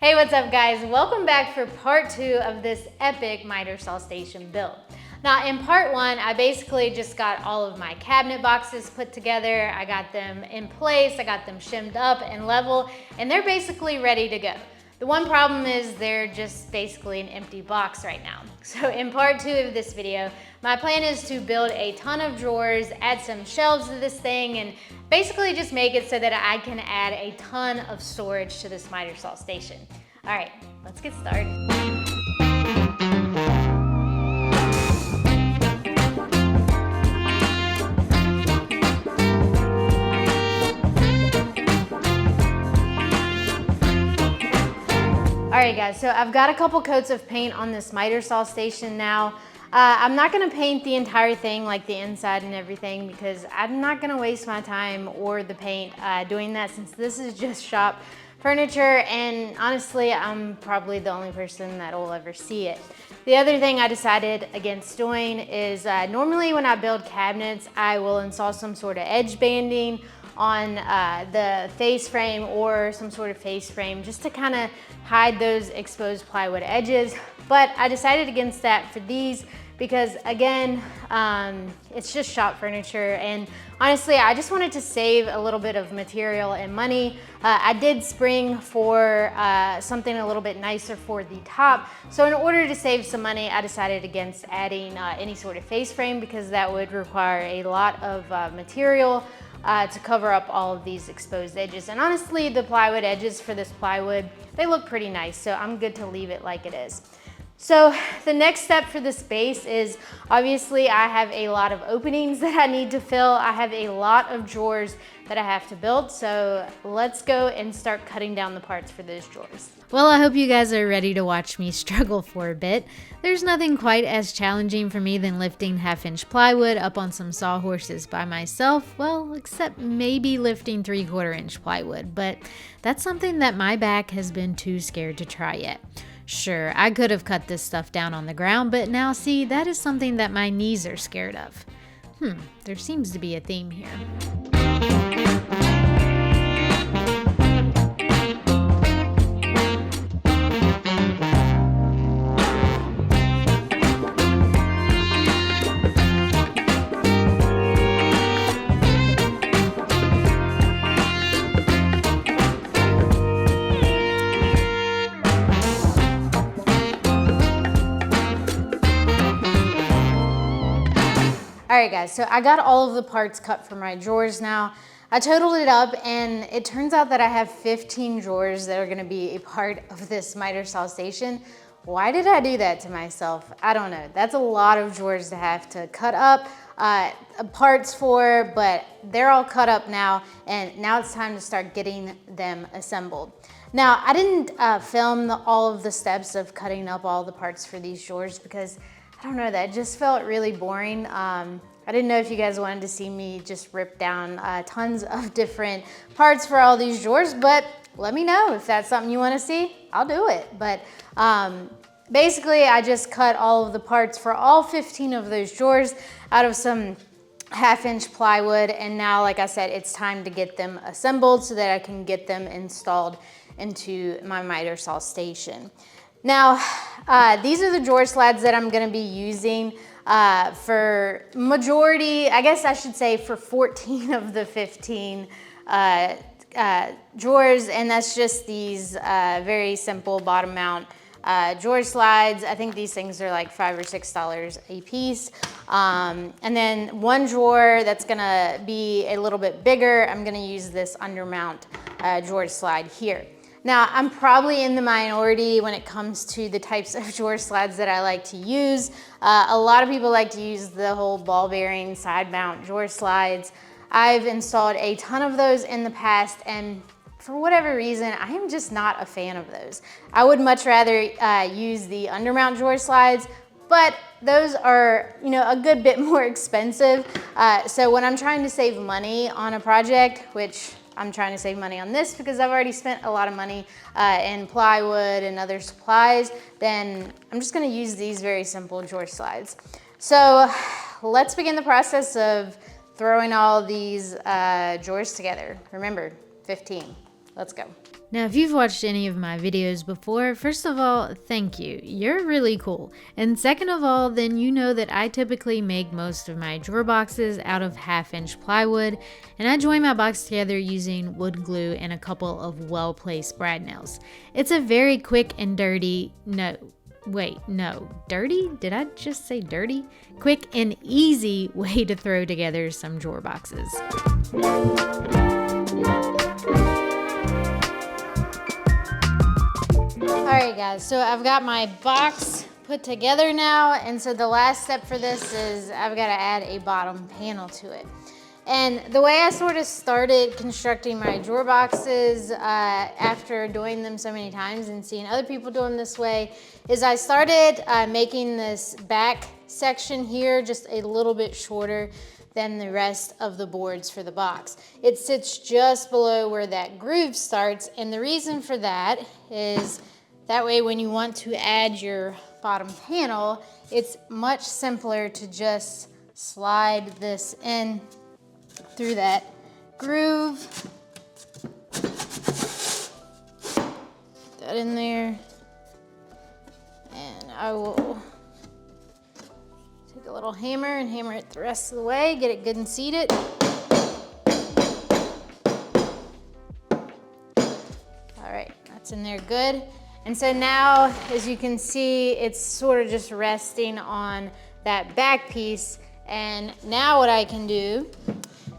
Hey, what's up guys? Welcome back for part 2 of this epic miter saw station build. Now in part 1, I basically just got all of my cabinet boxes put together. I got them in place, I got them shimmed up and level, and they're basically ready to go. The one problem is they're just basically an empty box right now. So in part 2 of this video, my plan is to build a ton of drawers, add some shelves to this thing, and basically just make it so that I can add a ton of storage to this miter saw station. All right, let's get started. All right guys, so I've got a couple coats of paint on this miter saw station now. I'm not gonna paint the entire thing, like the inside and everything, because I'm not gonna waste my time or the paint doing that, since this is just shop furniture, and honestly, I'm probably the only person that will ever see it. The other thing I decided against doing is normally when I build cabinets, I will install some sort of edge banding on the face frame or some sort of face frame just to kind of hide those exposed plywood edges. But I decided against that for these because again, it's just shop furniture, and honestly, I just wanted to save a little bit of material and money. I did spring for something a little bit nicer for the top. So in order to save some money, I decided against adding any sort of face frame, because that would require a lot of material to cover up all of these exposed edges. And honestly, the plywood edges for this plywood, they look pretty nice, so I'm good to leave it like it is. So the next step for this base is, obviously I have a lot of openings that I need to fill. I have a lot of drawers that I have to build, so let's go and start cutting down the parts for those drawers. Well, I hope you guys are ready to watch me struggle for a bit. There's nothing quite as challenging for me than lifting 1/2-inch plywood up on some sawhorses by myself, well, except maybe lifting 3/4-inch plywood, but that's something that my back has been too scared to try yet. Sure, I could have cut this stuff down on the ground, but now see, that is something that my knees are scared of. There seems to be a theme here. All right guys, so I got all of the parts cut for my drawers now. I totaled it up and it turns out that I have 15 drawers that are gonna be a part of this miter saw station. Why did I do that to myself? I don't know. That's a lot of drawers to have to cut up parts for, but they're all cut up now, and now it's time to start getting them assembled. Now, I didn't film all of the steps of cutting up all the parts for these drawers because I don't know, that just felt really boring. I didn't know if you guys wanted to see me just rip down tons of different parts for all these drawers, but let me know if that's something you want to see. I'll do it. But basically, I just cut all of the parts for all 15 of those drawers out of some 1/2-inch plywood, and now, like I said, it's time to get them assembled so that I can get them installed into my miter saw station. Now, these are the drawer slides that I'm gonna be using for majority, I guess I should say for 14 of the 15 drawers, and that's just these very simple bottom mount drawer slides. I think these things are like $5 or $6 a piece. And then one drawer that's gonna be a little bit bigger, I'm gonna use this undermount drawer slide here. Now, I'm probably in the minority when it comes to the types of drawer slides that I like to use. A lot of people like to use the whole ball bearing side mount drawer slides. I've installed a ton of those in the past, and for whatever reason, I am just not a fan of those. I would much rather use the undermount drawer slides, but those are, you know, a good bit more expensive. So when I'm trying to save money on a project, which I'm trying to save money on this because I've already spent a lot of money in plywood and other supplies, then I'm just gonna use these very simple drawer slides. So let's begin the process of throwing all these drawers together. Remember, 15. let's go. Now, if you've watched any of my videos before, first of all, thank you. You're really cool. And second of all, then you know that I typically make most of my drawer boxes out of 1/2-inch plywood, and I join my box together using wood glue and a couple of well-placed brad nails. It's a very quick and dirty, dirty? Did I just say dirty? Quick and easy way to throw together some drawer boxes. Alright guys, so I've got my box put together now, and so the last step for this is I've got to add a bottom panel to it. And the way I sort of started constructing my drawer boxes after doing them so many times and seeing other people doing this way is I started making this back section here just a little bit shorter than the rest of the boards for the box. It sits just below where that groove starts, and the reason for that is that way when you want to add your bottom panel, it's much simpler to just slide this in through that groove. Put that in there. And I will take a little hammer and hammer it the rest of the way, get it good and seated. All right, that's in there good. And so now, as you can see, it's sort of just resting on that back piece. And now what I can do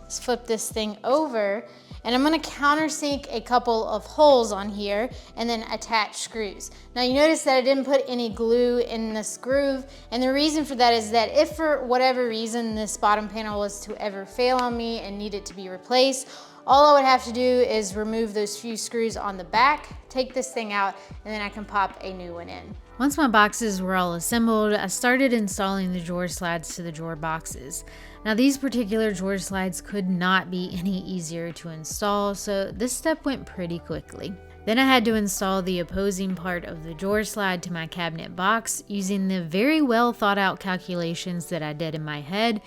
is flip this thing over, and I'm gonna countersink a couple of holes on here and then attach screws. Now you notice that I didn't put any glue in this groove, and the reason for that is that if for whatever reason this bottom panel was to ever fail on me and needed to be replaced, all I would have to do is remove those few screws on the back, take this thing out, and then I can pop a new one in. Once my boxes were all assembled, I started installing the drawer slides to the drawer boxes. Now these particular drawer slides could not be any easier to install, so this step went pretty quickly. Then I had to install the opposing part of the drawer slide to my cabinet box using the very well thought out calculations that I did in my head,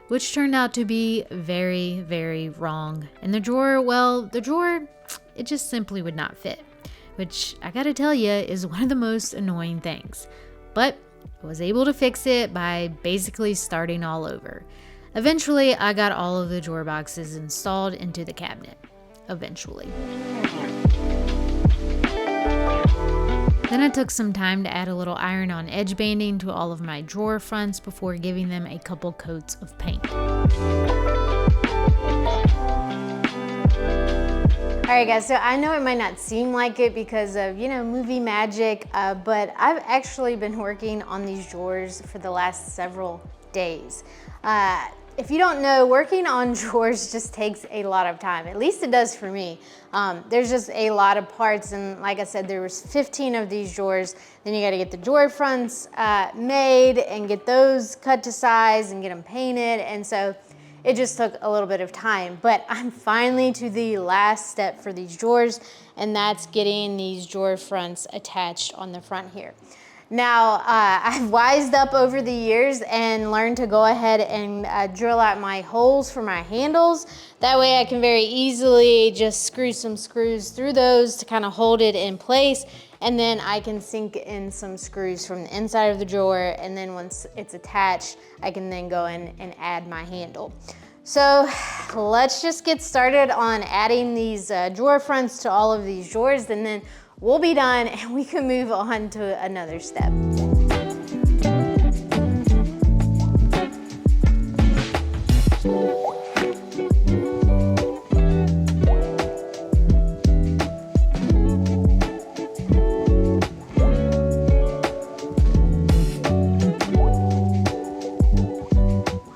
which turned out to be very, very wrong. And the drawer, it just simply would not fit, which I gotta tell you is one of the most annoying things. But I was able to fix it by basically starting all over. Eventually, I got all of the drawer boxes installed into the cabinet. Eventually. Then I took some time to add a little iron-on edge banding to all of my drawer fronts before giving them a couple coats of paint. All right guys, so I know it might not seem like it because of, movie magic, but I've actually been working on these drawers for the last several days. If you don't know, working on drawers just takes a lot of time. At least it does for me. There's just a lot of parts, and like I said, there was 15 of these drawers. Then you gotta get the drawer fronts made and get those cut to size and get them painted, and so it just took a little bit of time. But I'm finally to the last step for these drawers, and that's getting these drawer fronts attached on the front here. Now, I've wised up over the years and learned to go ahead and drill out my holes for my handles. That way I can very easily just screw some screws through those to kind of hold it in place. And then I can sink in some screws from the inside of the drawer. And then once it's attached, I can then go in and add my handle. So let's just get started on adding these drawer fronts to all of these drawers, and then we'll be done and we can move on to another step.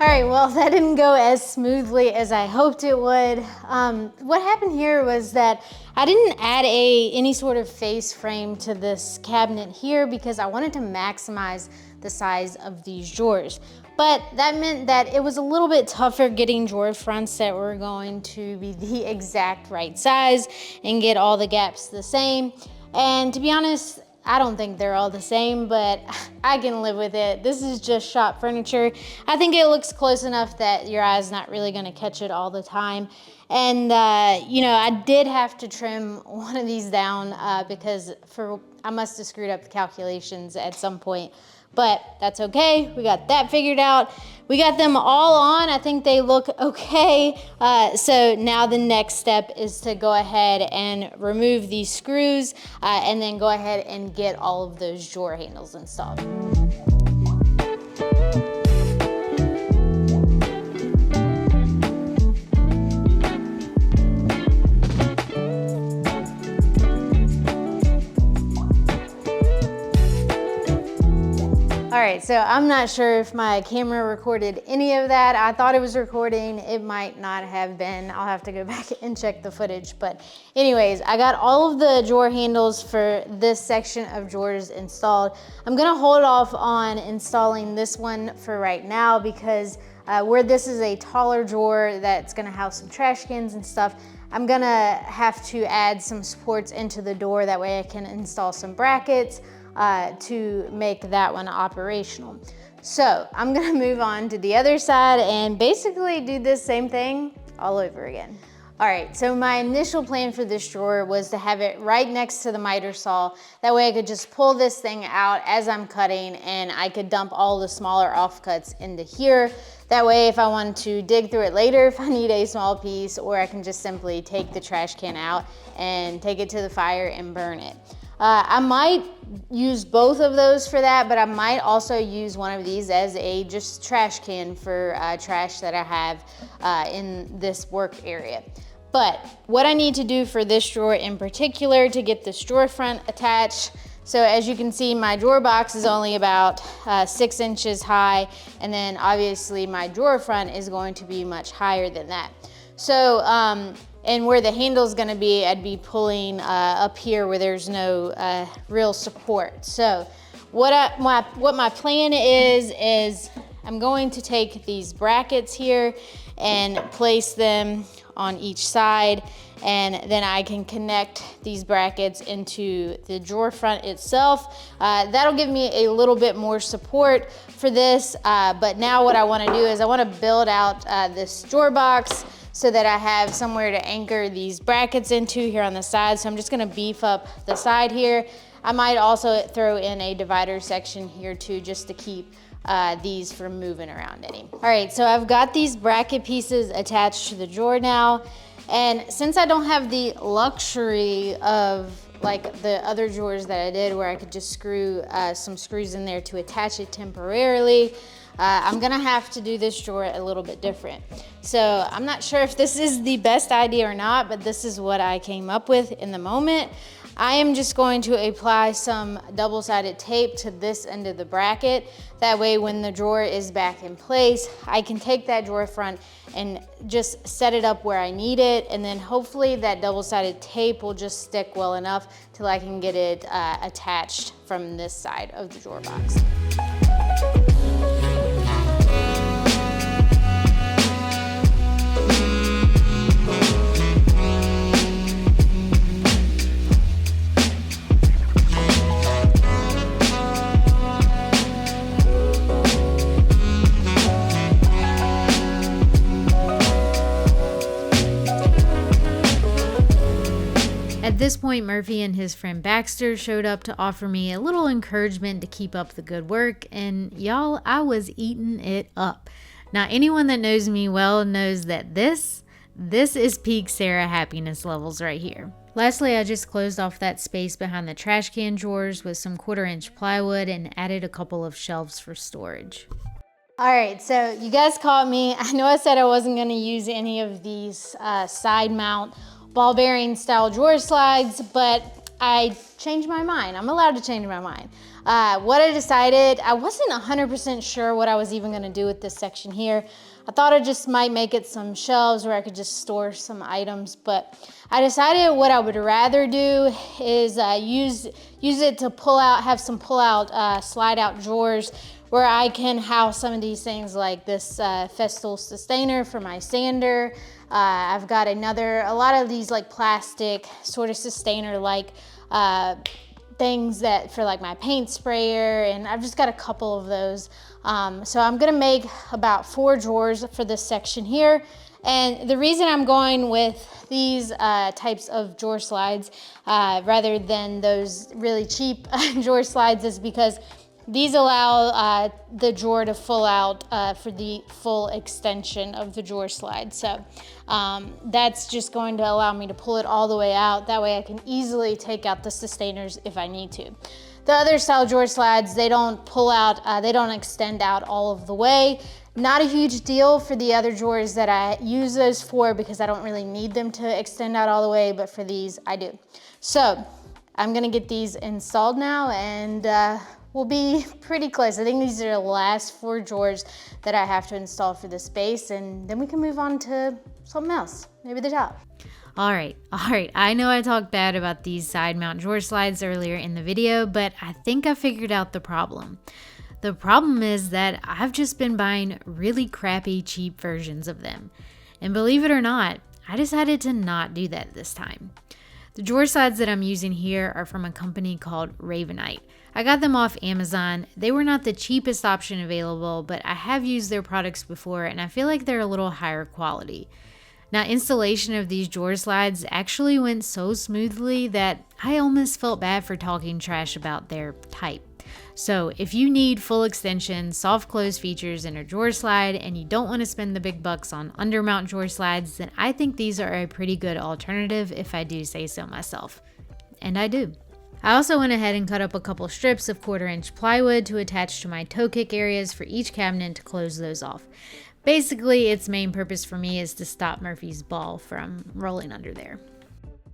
All right, well, that didn't go as smoothly as I hoped it would. What happened here was that I didn't add any sort of face frame to this cabinet here because I wanted to maximize the size of these drawers. But that meant that it was a little bit tougher getting drawer fronts that were going to be the exact right size and get all the gaps the same. And to be honest, I don't think they're all the same, but I can live with it. This is just shop furniture. I think it looks close enough that your eye's not really gonna catch it all the time. And you know, I did have to trim one of these down because I must have screwed up the calculations at some point. But that's okay, we got that figured out. We got them all on, I think they look okay. So now the next step is to go ahead and remove these screws and then go ahead and get all of those drawer handles installed. All right, so I'm not sure if my camera recorded any of that. I thought it was recording. It might not have been. I'll have to go back and check the footage. But anyways, I got all of the drawer handles for this section of drawers installed. I'm gonna hold off on installing this one for right now because where this is a taller drawer that's gonna house some trash cans and stuff, I'm gonna have to add some supports into the door. That way I can install some brackets to make that one operational. So I'm gonna move on to the other side and basically do this same thing all over again. All right, so my initial plan for this drawer was to have it right next to the miter saw. That way I could just pull this thing out as I'm cutting and I could dump all the smaller offcuts into here. That way if I want to dig through it later, if I need a small piece, or I can just simply take the trash can out and take it to the fire and burn it. I might use both of those for that, but I might also use one of these as a just trash can for trash that I have in this work area. But what I need to do for this drawer in particular to get this drawer front attached, so as you can see, my drawer box is only about 6 inches high, and then obviously my drawer front is going to be much higher than that. So, and where the handle is gonna be, I'd be pulling up here where there's no real support. So what my plan is I'm going to take these brackets here and place them on each side, and then I can connect these brackets into the drawer front itself. That'll give me a little bit more support for this, but now what I wanna do is I wanna build out this drawer box so that I have somewhere to anchor these brackets into here on the side. So I'm just gonna beef up the side here. I might also throw in a divider section here too, just to keep these from moving around any. All right, so I've got these bracket pieces attached to the drawer now. And since I don't have the luxury of like the other drawers that I did where I could just screw some screws in there to attach it temporarily, I'm gonna have to do this drawer a little bit different. So I'm not sure if this is the best idea or not, but this is what I came up with in the moment. I am just going to apply some double-sided tape to this end of the bracket. That way when the drawer is back in place, I can take that drawer front and just set it up where I need it, and then hopefully that double-sided tape will just stick well enough till I can get it attached from this side of the drawer box. At this point, Murphy and his friend Baxter showed up to offer me a little encouragement to keep up the good work, and y'all, I was eating it up. Now, anyone that knows me well knows that this is peak Sarah happiness levels right here. Lastly, I just closed off that space behind the trash can drawers with some 1/4-inch plywood and added a couple of shelves for storage. All right, so you guys caught me. I know I said I wasn't gonna use any of these side mount ball bearing style drawer slides, but I changed my mind. I'm allowed to change my mind. What I decided, I wasn't 100% sure what I was even gonna do with this section here. I thought I just might make it some shelves where I could just store some items, but I decided what I would rather do is use it to pull out, have some pull out, slide out drawers where I can house some of these things like this Festool sustainer for my sander. I've got a lot of these like plastic sort of sustainer like things that for like my paint sprayer, and I've just got a couple of those. So I'm gonna make about 4 drawers for this section here. And the reason I'm going with these types of drawer slides rather than those really cheap drawer slides is because these allow the drawer to full out for the full extension of the drawer slide. So that's just going to allow me to pull it all the way out. That way I can easily take out the sustainers if I need to. The other style drawer slides, they don't pull out, they don't extend out all of the way. Not a huge deal for the other drawers that I use those for because I don't really need them to extend out all the way, but for these I do. So I'm gonna get these installed now, and we'll be pretty close. I think these are the last 4 drawers that I have to install for this space, and then we can move on to something else, maybe the top. All right. I know I talked bad about these side mount drawer slides earlier in the video, but I think I figured out the problem. The problem is that I've just been buying really crappy, cheap versions of them. And believe it or not, I decided to not do that this time. The drawer slides that I'm using here are from a company called Ravenite. I got them off Amazon. They were not the cheapest option available, but I have used their products before and I feel like they're a little higher quality. Now, installation of these drawer slides actually went so smoothly that I almost felt bad for talking trash about their type. So if you need full extension, soft close features in a drawer slide and you don't want to spend the big bucks on undermount drawer slides, then I think these are a pretty good alternative if I do say so myself. And I do. I also went ahead and cut up a couple strips of 1/4-inch plywood to attach to my toe kick areas for each cabinet to close those off. Basically, its main purpose for me is to stop Murphy's ball from rolling under there.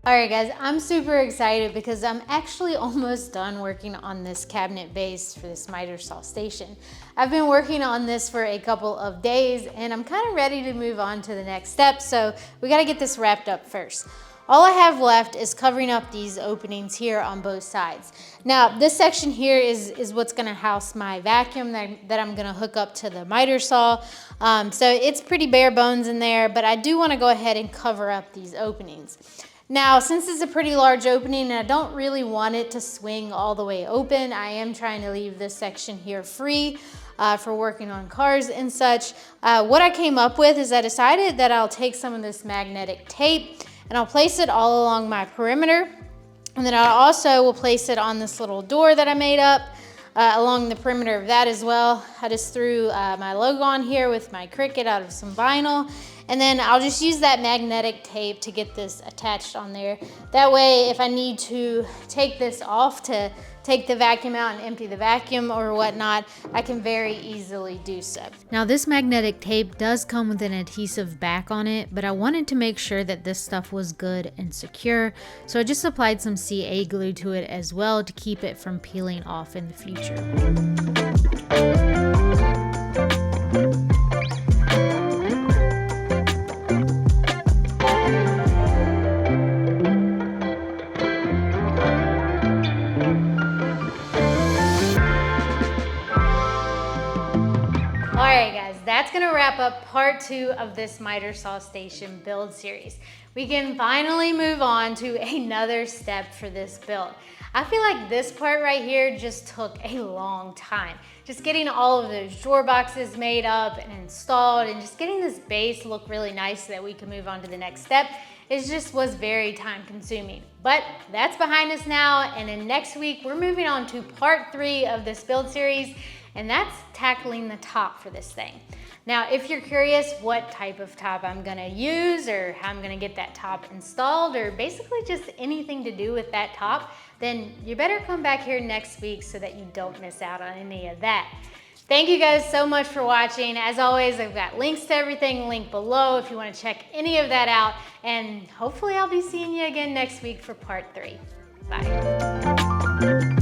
All right guys, I'm super excited because I'm actually almost done working on this cabinet base for this miter saw station. I've been working on this for a couple of days and I'm kind of ready to move on to the next step, so we got to get this wrapped up first. All I have left is covering up these openings here on both sides. Now, this section here is what's gonna house my vacuum that I'm gonna hook up to the miter saw. So it's pretty bare bones in there, but I do wanna go ahead and cover up these openings. Now, since it's a pretty large opening and I don't really want it to swing all the way open, I am trying to leave this section here free for working on cars and such. What I came up with is I decided that I'll take some of this magnetic tape and I'll place it all along my perimeter. And then I also will place it on this little door that I made up along the perimeter of that as well. I just threw my logo on here with my Cricut out of some vinyl. And then I'll just use that magnetic tape to get this attached on there. That way, if I need to take this off to take the vacuum out and empty the vacuum or whatnot, I can very easily do so. Now, this magnetic tape does come with an adhesive back on it, but I wanted to make sure that this stuff was good and secure, so I just applied some CA glue to it as well to keep it from peeling off in the future. That's gonna wrap up part 2 of this miter saw station build series. We can finally move on to another step for this build. I feel like this part right here just took a long time. Just getting all of those drawer boxes made up and installed and just getting this base look really nice so that we can move on to the next step. It just was very time consuming. But that's behind us now, and then next week we're moving on to part 3 of this build series, and that's tackling the top for this thing. Now, if you're curious what type of top I'm gonna use or how I'm gonna get that top installed or basically just anything to do with that top, then you better come back here next week so that you don't miss out on any of that. Thank you guys so much for watching. As always, I've got links to everything linked below if you wanna check any of that out, and hopefully I'll be seeing you again next week for part 3. Bye.